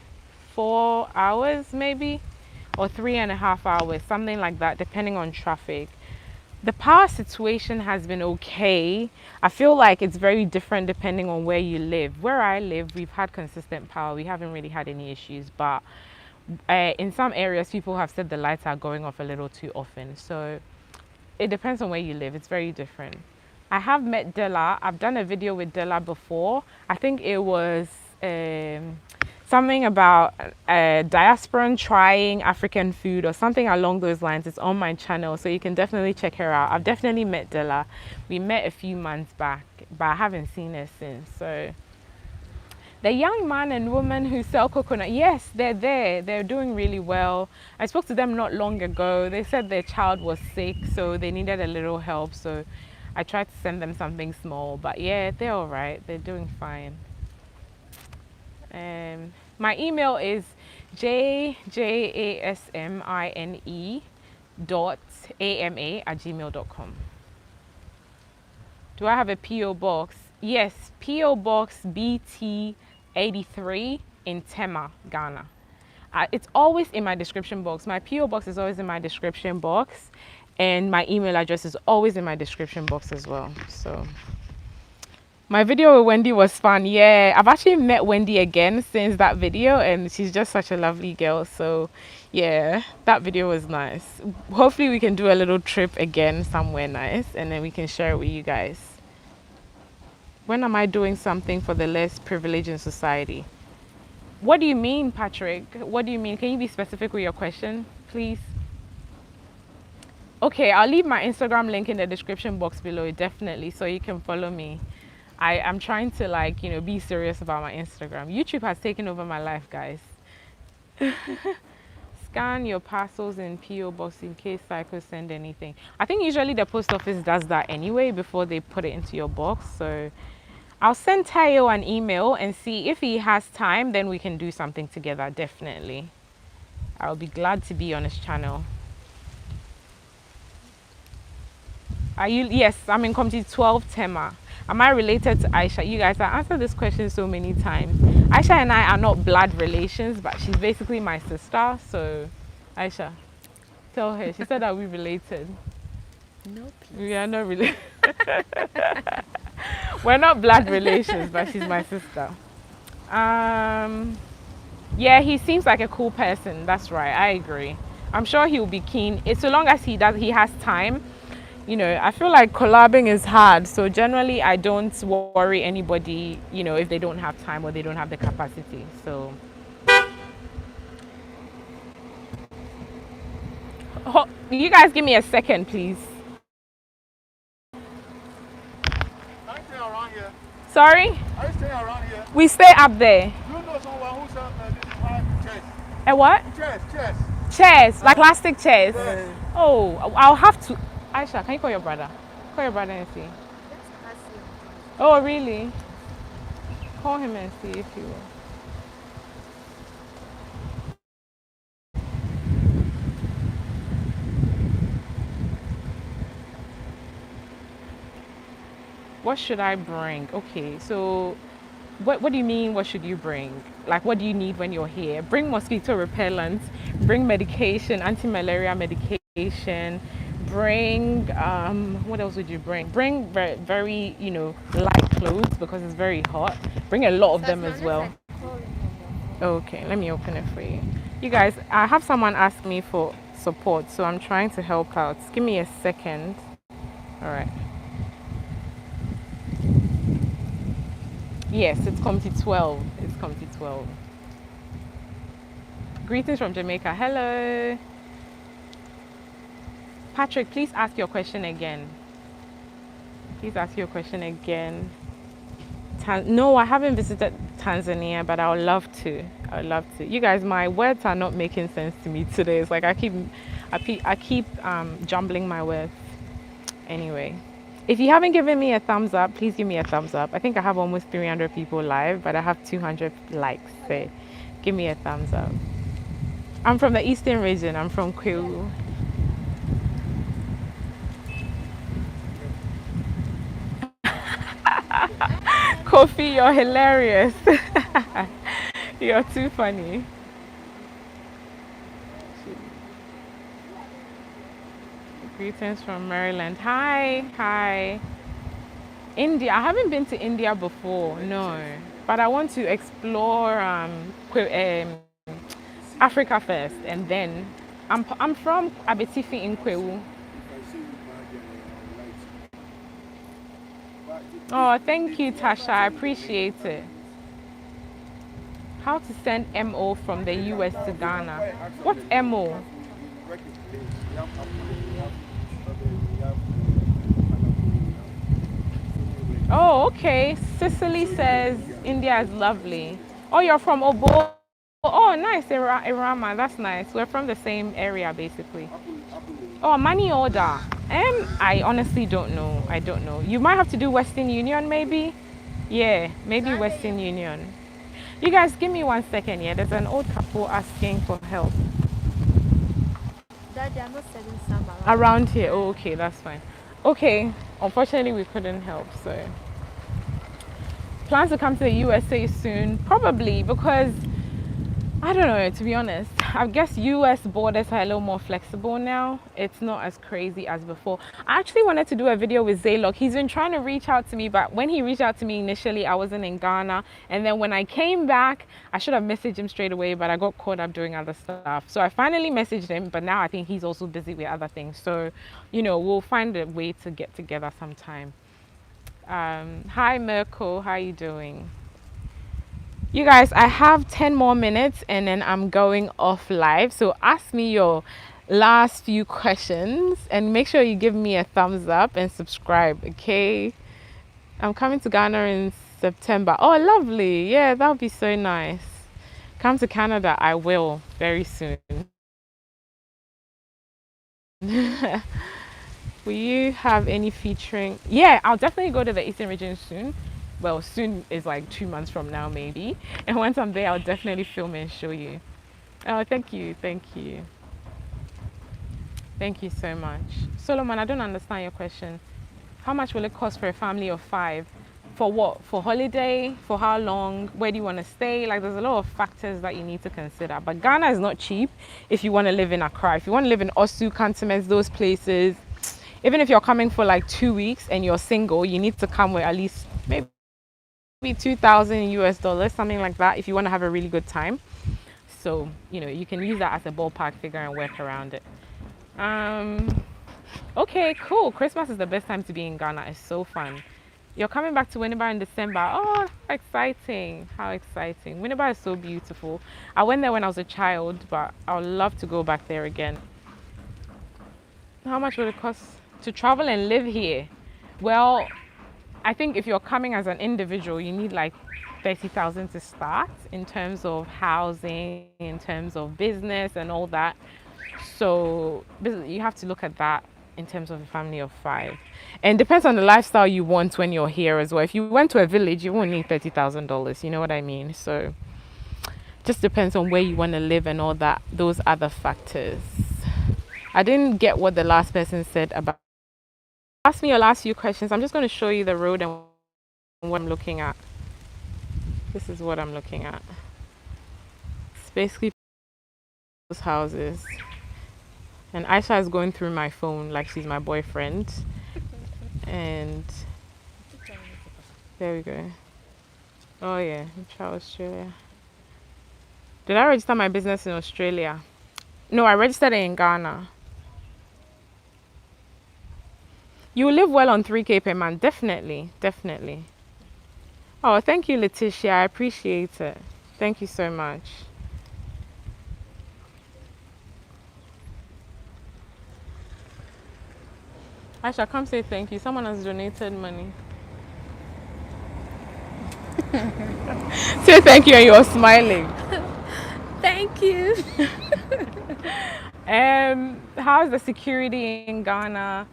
[SPEAKER 1] 4 hours, maybe, or 3.5 hours, something like that, depending on traffic. The power situation has been okay. I feel like it's very different depending on where you live. Where I live, we've had consistent power. We haven't really had any issues, but in some areas, people have said the lights are going off a little too often. So it depends on where you live. It's very different. I have met Della. I've done a video with Della before. I think it was something about diasporan trying African food or something along those lines. It's on my channel, so you can definitely check her out. I've definitely met Della. We met a few months back, but I haven't seen her since. So the young man and woman who sell coconut, yes, they're there. They're doing really well. I spoke to them not long ago. They said their child was sick, so they needed a little help. So I tried to send them something small, but yeah, they're all right. They're doing fine. My email is jjasmine.ama@gmail.com. Do I have a P.O. box? Yes, P.O. Box BT83 in Tema, Ghana. It's always in my description box. My P.O. box is always in my description box, and my email address is always in my description box as well. So my video with Wendy was fun. Yeah, I've actually met Wendy again since that video, and she's just such a lovely girl. So yeah, that video was nice. Hopefully we can do a little trip again somewhere nice, and then we can share it with you guys. When am I doing something for the less privileged in society? What do you mean, Patrick? What do you mean? Can you be specific with your question, please? Okay, I'll leave my Instagram link in the description box below, definitely, so you can follow me. I'm trying to be serious about my Instagram. YouTube has taken over my life, guys. Scan your parcels in P.O. box in case Psycho send anything. I think usually the post office does that anyway before they put it into your box. So I'll send Tayo an email and see if he has time, then we can do something together, definitely. I'll be glad to be on his channel. Are you? Yes, I'm in Committee 12 Tema. Am I related to Aisha? You guys, I answered this question so many times. Aisha and I are not blood relations, but she's basically my sister. So, Aisha, tell her. She said that we're related.
[SPEAKER 2] No, please.
[SPEAKER 1] We are not related. We're not blood relations, but she's my sister. Yeah, he seems like a cool person. That's right. I agree. I'm sure he'll be keen. It's so long as he has time. I feel like collabing is hard. So generally, I don't worry anybody, if they don't have time or they don't have the capacity. So, you guys give me a second, please.
[SPEAKER 3] Are you staying around here?
[SPEAKER 1] Sorry?
[SPEAKER 3] Are you staying around here?
[SPEAKER 1] We stay up there.
[SPEAKER 3] Do you know someone who sells chairs?
[SPEAKER 1] A what?
[SPEAKER 3] Chairs.
[SPEAKER 1] Chairs, like plastic chairs.
[SPEAKER 3] Yes.
[SPEAKER 1] Oh, I'll have to. Aisha, can you call your brother? Call your brother and see. Oh, really? Call him and see if he will. What should I bring? Okay, so what do you mean, what should you bring? Like, what do you need when you're here? Bring mosquito repellent, bring medication, anti-malaria medication, bring, what else would you bring? Bring very, very, light clothes because it's very hot. Bring a lot of them as well. Okay, let me open it for you. You guys, I have someone ask me for support, so I'm trying to help out. Give me a second. All right. Yes, it's Committee 12. It's Committee 12. Greetings from Jamaica. Hello. Patrick, please ask your question again. Please ask your question again. No, I haven't visited Tanzania, but I would love to. I would love to. You guys, my words are not making sense to me today. It's like I keep jumbling my words. Anyway, if you haven't given me a thumbs up, please give me a thumbs up. I think I have almost 300 people live, but I have 200 likes. So give me a thumbs up. I'm from the eastern region. I'm from Kwewu. Kofi, you're hilarious. You're too funny. Greetings from Maryland. Hi, hi. India. I haven't been to India before, no. But I want to explore Africa first, and then I'm from Abetifi in Kwewu. Oh, thank you, Tasha. I appreciate it. How to send MO from the US to Ghana? What's MO? Oh, okay. Cicely says India is lovely. Oh, you're from Obo. Oh, nice. Irama. That's nice. We're from the same area, basically. Oh, money order. I honestly don't know. I don't know. You might have to do Western Union, maybe. Yeah, maybe Western Union. You guys, give me 1 second. Yeah, there's an old couple asking for help.
[SPEAKER 2] Daddy, I'm not selling some
[SPEAKER 1] Around here. Oh, okay, that's fine. Okay, unfortunately, we couldn't help. So, plans to come to the USA soon, probably because I don't know, to be honest. I guess US borders are a little more flexible now. It's not as crazy as before. I actually wanted to do a video with Zaylok. He's been trying to reach out to me, but when he reached out to me initially, I wasn't in Ghana. And then when I came back, I should have messaged him straight away, but I got caught up doing other stuff. So I finally messaged him, but now I think he's also busy with other things. So, we'll find a way to get together sometime. Hi, Mirko. How you doing? You guys, I have 10 more minutes and then I'm going off live. So ask me your last few questions and make sure you give me a thumbs up and subscribe, okay? I'm coming to Ghana in September. Oh, lovely. Yeah, that would be so nice. Come to Canada, I will very soon. Will you have any featuring? Yeah, I'll definitely go to the Eastern region soon. Well, soon is like 2 months from now, maybe. And once I'm there, I'll definitely film and show you. Oh, thank you. Thank you. Thank you so much. Solomon, I don't understand your question. How much will it cost for a family of 5? For what? For holiday? For how long? Where do you want to stay? Like, there's a lot of factors that you need to consider. But Ghana is not cheap if you want to live in Accra. If you want to live in Osu, Cantonments, those places, even if you're coming for like 2 weeks and you're single, you need to come with at least maybe 2,000 US dollars, something like that, if you want to have a really good time. So, you can use that as a ballpark figure and work around it. Okay, cool. Christmas is the best time to be in Ghana. It's so fun. You're coming back to Winneba in December. Oh, how exciting. How exciting. Winneba is so beautiful. I went there when I was a child, but I would love to go back there again. How much will it cost to travel and live here? Well, I think if you're coming as an individual, you need like 30,000 to start in terms of housing, in terms of business and all that. So you have to look at that in terms of a family of 5. And it depends on the lifestyle you want when you're here as well. If you went to a village, you won't need $30,000. You know what I mean? So just depends on where you want to live and all that, those other factors. I didn't get what the last person said about. Ask me your last few questions. I'm just going to show you the road and what I'm looking at. This is what I'm looking at. It's basically those houses. And Aisha is going through my phone like she's my boyfriend. And there we go. Oh yeah, try Australia. Did I register my business in Australia? No, I registered it in Ghana. You live well on 3K per month. Definitely, definitely. Oh, thank you, Letitia. I appreciate it. Thank you so much. Aisha, come say thank you. Someone has donated money. Say thank you and you're smiling.
[SPEAKER 2] Thank you.
[SPEAKER 1] How's the security in Ghana?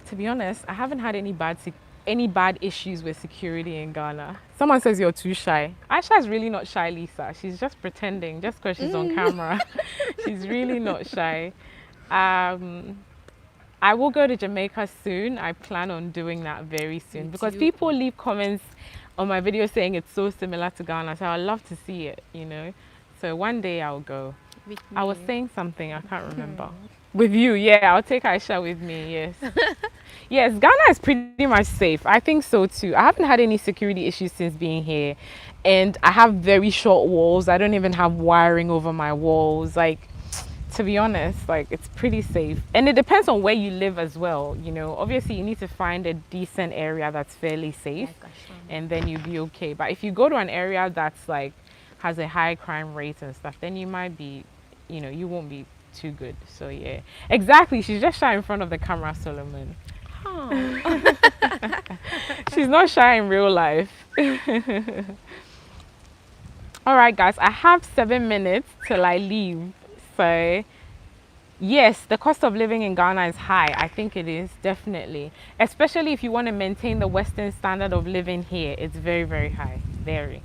[SPEAKER 1] To be honest, I haven't had any bad issues with security in Ghana. Someone says you're too shy. Aisha is really not shy, Lisa. She's just pretending, just because she's on camera. She's really not shy. Um, I will go to Jamaica soon. I plan on doing that very soon
[SPEAKER 2] With
[SPEAKER 1] because
[SPEAKER 2] you.
[SPEAKER 1] people leave comments on my video saying it's so similar to Ghana. So I'd love to see it. So one day I'll go.
[SPEAKER 2] With
[SPEAKER 1] I was
[SPEAKER 2] me.
[SPEAKER 1] saying something, I can't remember. With you, yeah, I'll take Aisha with me, yes. Yes, Ghana is pretty much safe. I think so too. I haven't had any security issues since being here. And I have very short walls. I don't even have wiring over my walls. Like, to be honest, like it's pretty safe. And it depends on where you live as well. Obviously, you need to find a decent area that's fairly safe
[SPEAKER 2] Like Asham.
[SPEAKER 1] and then you'll be okay. But if you go to an area that's like has a high crime rate and stuff, then you might be, you won't be too good. So yeah, exactly. She's just shy in front of the camera, Solomon.
[SPEAKER 2] Oh.
[SPEAKER 1] She's not shy in real life. All right, guys, I have 7 minutes till I leave. So yes, the cost of living in Ghana is high. I think it is, definitely. Especially if you want to maintain the Western standard of living here, it's very, very high. Very.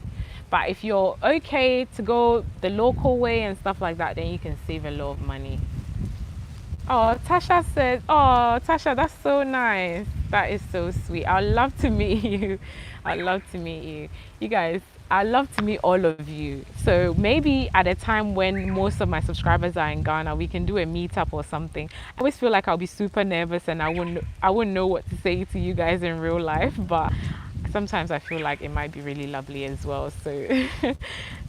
[SPEAKER 1] But if you're okay to go the local way and stuff like that, then you can save a lot of money. Oh, Tasha said, oh, Tasha, that's so nice. That is so sweet. I'd love to meet you. I'd love to meet you. You guys, I'd love to meet all of you. So maybe at a time when most of my subscribers are in Ghana, we can do a meetup or something. I always feel like I'll be super nervous and I wouldn't know what to say to you guys in real life, but sometimes I feel like it might be really lovely as well. So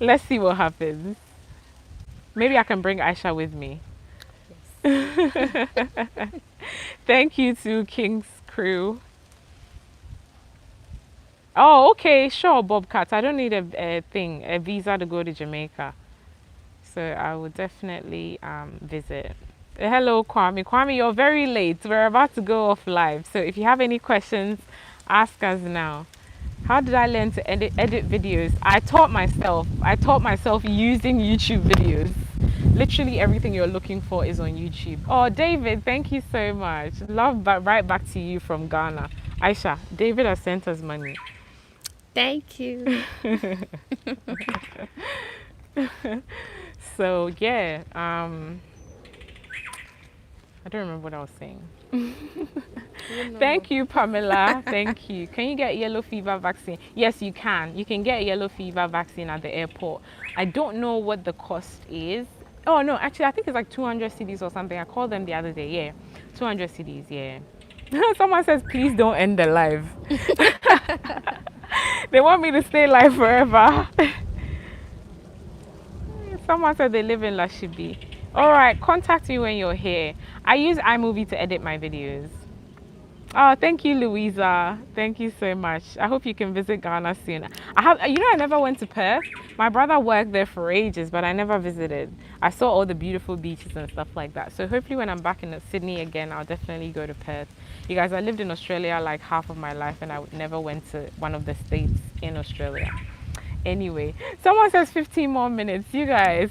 [SPEAKER 1] let's see what happens. Maybe I can bring Aisha with me.
[SPEAKER 2] Yes.
[SPEAKER 1] Thank you to King's Crew. Oh, okay, sure, Bobcat. I don't need a visa to go to Jamaica. So I will definitely visit. Hello, Kwame. Kwame, you're very late. We're about to go off live. So if you have any questions, ask us now. How did I learn to edit videos? I taught myself. I taught myself using YouTube videos. Literally everything you're looking for is on YouTube. Oh, David, thank you so much. Love right back to you from Ghana. Aisha, David has sent us money.
[SPEAKER 2] Thank you.
[SPEAKER 1] So yeah, I don't remember what I was saying. Thank you, Pamela. Thank you. Can you get yellow fever vaccine? Yes, you can. You can get yellow fever vaccine at the airport. I don't know what the cost is. Oh no, actually, I think it's like 200 cedis or something. I called them the other day. Yeah, 200 cedis. Yeah. Someone says, please don't end the live. They want me to stay live forever. Someone said they live in Lashibi. All right, contact me when you're here. I use iMovie to edit my videos. Oh, thank you, Louisa. Thank you so much. I hope you can visit Ghana soon. I never went to Perth. My brother worked there for ages, but I never visited. I saw all the beautiful beaches and stuff like that. So hopefully when I'm back in Sydney again, I'll definitely go to Perth. You guys, I lived in Australia like half of my life and I never went to one of the states in Australia. Anyway, someone says 15 more minutes. You guys,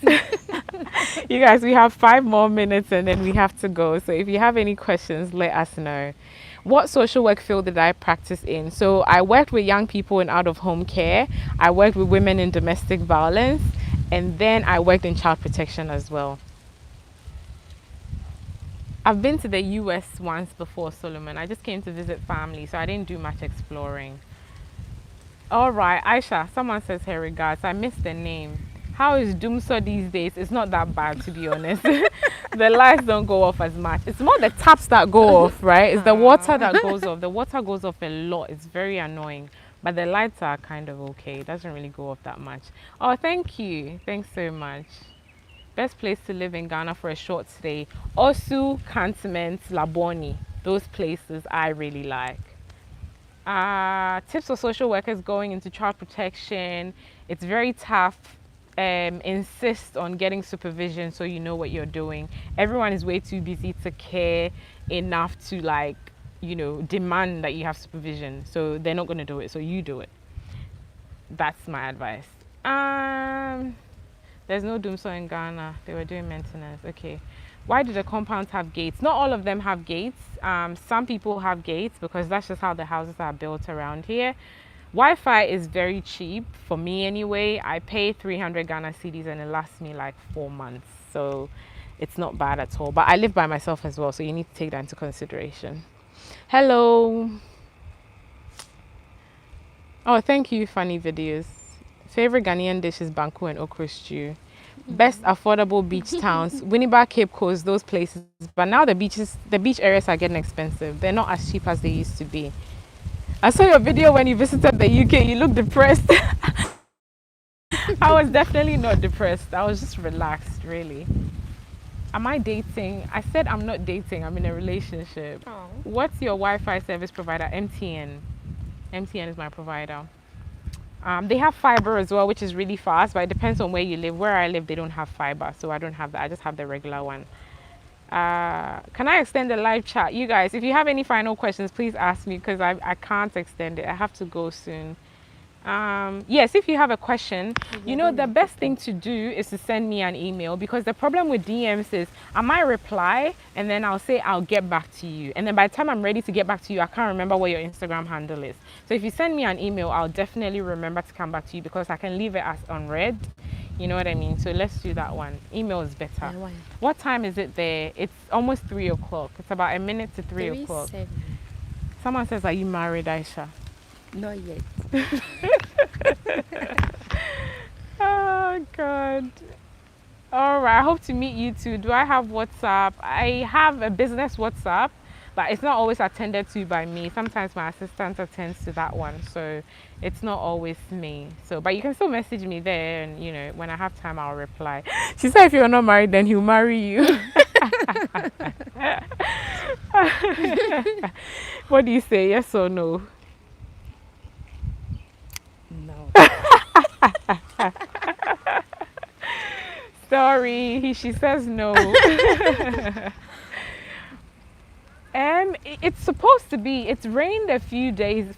[SPEAKER 1] you guys, we have 5 more minutes and then we have to go. So if you have any questions, let us know. What social work field did I practice in? So I worked with young people in out of home care. I worked with women in domestic violence. And then I worked in child protection as well. I've been to the US once before, Solomon. I just came to visit family, so I didn't do much exploring. All right, Aisha, someone says her regards. I missed the name. How is Doomso these days? It's not that bad, to be honest. The lights don't go off as much. It's more the taps that go off, right? It's the water that goes off. The water goes off a lot. It's very annoying. But the lights are kind of okay. It doesn't really go off that much. Oh, thank you. Thanks so much. Best place to live in Ghana for a short stay. Osu, Cantonment, Laboni. Those places I really like. Tips for social workers going into child protection. It's very tough. Insist on getting supervision so you know what you're doing. Everyone is way too busy to care enough to demand that you have supervision. So they're not going to do it. So you do it. That's my advice. There's no doomsaw in Ghana. They were doing maintenance. Okay. Why do the compounds have gates? Not all of them have gates. Some people have gates because that's just how the houses are built around here. Wi-Fi is very cheap for me anyway. I pay 300 Ghana cedis and it lasts me like 4 months. So it's not bad at all. But I live by myself as well, so you need to take that into consideration. Hello. Oh, thank you, funny videos. Favorite Ghanaian dish is banku and okra stew. Best affordable beach towns, Winneba, Cape Coast, those places. But now the beach areas are getting expensive. They're not as cheap as they used to be. I saw your video when you visited the UK. You look depressed. I was definitely not depressed. I was just relaxed, really. Am I dating? I said I'm not dating. I'm in a relationship.
[SPEAKER 2] Oh.
[SPEAKER 1] What's your Wi-Fi service provider? MTN. MTN is my provider. They have fiber as well, which is really fast, but it depends on where you live. Where I live, they don't have fiber, so I don't have that. I just have the regular one. Can I extend the live chat? You guys, if you have any final questions, please ask me because I can't extend it. I have to go soon. Yes, if you have a question, you know, the best thing to do is to send me an email, because the problem with DMs is I might reply and then I'll say I'll get back to you, and then by the time I'm ready to get back to you, I can't remember what your Instagram handle is. So if you send me an email, I'll definitely remember to come back to you, because I can leave it as unread. You know what I mean? So let's do that one. Email is better. What time is it there? It's almost 3 o'clock. It's about a minute to 3 o'clock. Someone says, are you married, Aisha?
[SPEAKER 2] Not yet.
[SPEAKER 1] Oh God. All right, I hope to meet you too. Do I have WhatsApp? I have a business WhatsApp, but it's not always attended to by me. Sometimes my assistant attends to that one, so it's not always me. So, but you can still message me there, and you know, when I have time, I'll reply. She said if you're not married, then he'll marry you. What do you say? Yes or no?
[SPEAKER 2] No.
[SPEAKER 1] Sorry, she says no. It's supposed to be. It's rained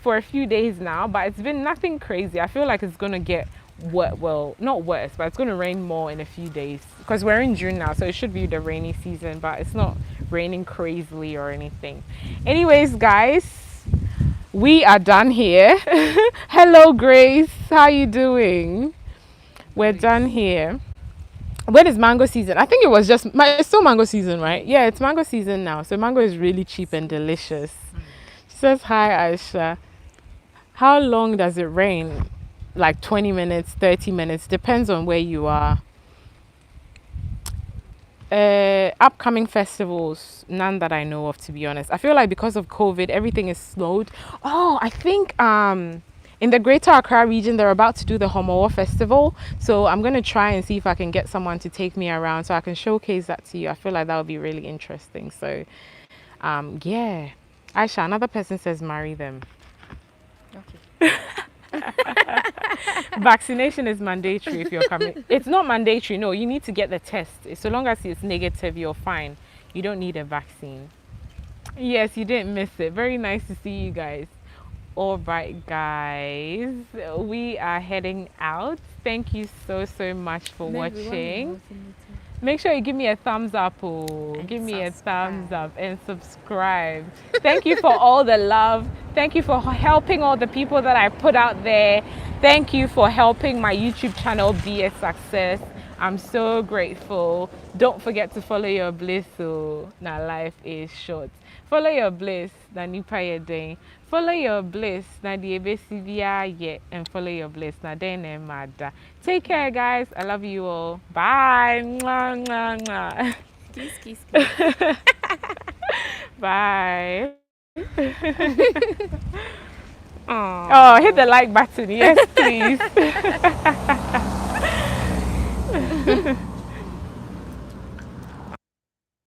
[SPEAKER 1] for a few days now, but it's been nothing crazy. I feel like it's gonna get well, not worse, but it's gonna rain more in a few days because we're in June now, so it should be the rainy season. But it's not raining crazily or anything. Anyways, guys, we are done here. Hello, Grace. How you doing? We're done here. When is mango season? I think it was just it's still mango season, right? Yeah, it's mango season now. So mango is really cheap and delicious. She says, hi, Aisha. How long does it rain? Like 20 minutes, 30 minutes, depends on where you are. Upcoming festivals, none that I know of, to be honest. I feel like because of COVID, everything is slowed. Oh, I think in the Greater Accra region, they're about to do the Homowo Festival. So I'm going to try and see if I can get someone to take me around so I can showcase that to you. I feel like that would be really interesting. So, yeah. Aisha, another person says marry them.
[SPEAKER 2] Okay.
[SPEAKER 1] Vaccination is mandatory if you're coming. It's not mandatory. No, you need to get the test. So long as it's negative, you're fine. You don't need a vaccine. Yes, you didn't miss it. Very nice to see you guys. All right, guys, we are heading out. Thank you so much for watching. Make sure you give me a thumbs up. Give me a thumbs up and subscribe. Thank you for all the love. Thank you for helping all the people that I put out there. Thank you for helping my YouTube channel be a success. I'm so grateful. Don't forget to follow your bliss. Now life is short. Follow your bliss. Na nipa ye den. Follow your bliss. Na di ebesibia ye. And follow your bliss. Na den e mada. Take care, guys. I love you all. Bye. Mwah, mwah, mwah.
[SPEAKER 2] Kiss, kiss, kiss.
[SPEAKER 1] Bye. Oh, hit the like button. Yes, please.